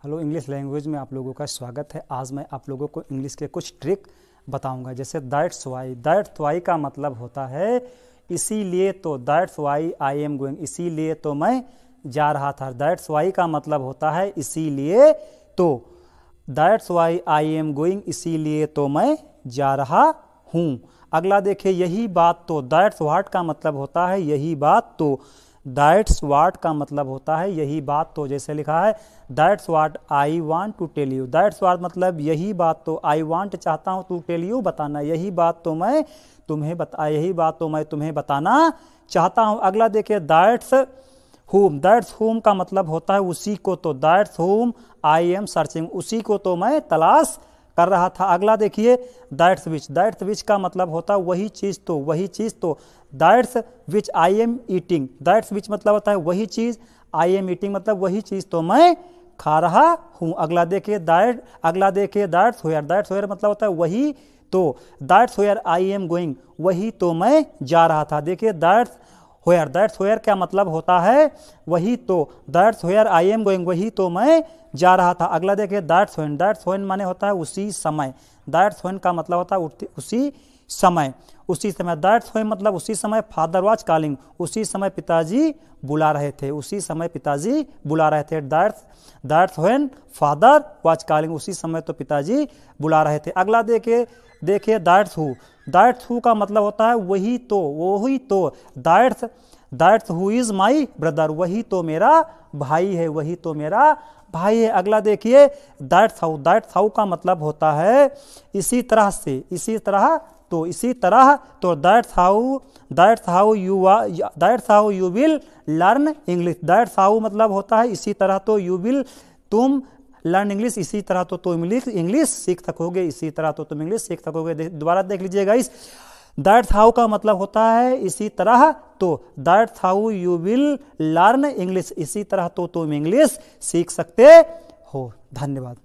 Hello, English language में आप लोगों का स्वागत है। आज मैं आप लोगों को इंग्लिश के कुछ ट्रिक बताऊंगा। जैसे दैट्स वाई का मतलब होता है इसीलिए तो। That's why I am going, इसीलिए तो मैं जा रहा था। दैट्स वाई का मतलब होता है इसीलिए तो। That's why I am going, इसीलिए तो मैं जा रहा हूँ। अगला देखिए, यही बात तो। दैट्स व्हाट का मतलब होता है यही बात तो। दैट्स व्हाट का मतलब होता है यही बात तो। जैसे लिखा है that's what I want to tell you. That's what मतलब यही बात तो। आई वांट चाहता हूँ, टू टेल यू बताना। यही बात तो मैं तुम्हें बताना चाहता हूँ। अगला देखिए, दैट्स whom। दैट्स whom का मतलब होता है उसी को तो। That's whom I am searching, उसी को तो मैं तलाश कर रहा था। अगला देखिए, दैट्स विच। दैट्स विच का मतलब होता है वही चीज तो, वही चीज तो। That's which I am eating. That's which मतलब होता है वही चीज, आई एम ईटिंग मतलब वही चीज तो मैं खा रहा हूँ। अगला देखिए दैट्स वेयर। दैट्स वेयर मतलब होता है वही तो। That's where I am going, वही तो मैं जा रहा था। देखिए दैट्स वेयर क्या मतलब होता है वही तो। That's where I am going, वही तो मैं जा रहा था। अगला देखिए, दैट्स व्हेन माने होता है उसी समय। दैट्स व्हेन का मतलब होता है उसी समय। दैट्स व्हेन मतलब उसी समय। फादर वाज कॉलिंग, उसी समय पिताजी बुला रहे थे। That's when father was calling, उसी समय तो पिताजी बुला रहे थे। अगला देखिए दैट्स हु का मतलब होता है वही तो। That's who is my brother, वही तो मेरा भाई है। अगला देखिए, दैट्स हाउ का मतलब होता है इसी तरह तो। That's how you will learn English. That's how मतलब होता है इसी तरह तो। यू विल तुम लर्न इंग्लिश, इसी तरह तो तुम इंग्लिश सीख सकोगे। दोबारा देख लीजिएगा। इस दैट्स हाउ का मतलब होता है इसी तरह तो। That's how you will learn English, इसी तरह तो तुम इंग्लिश सीख सकते हो। धन्यवाद।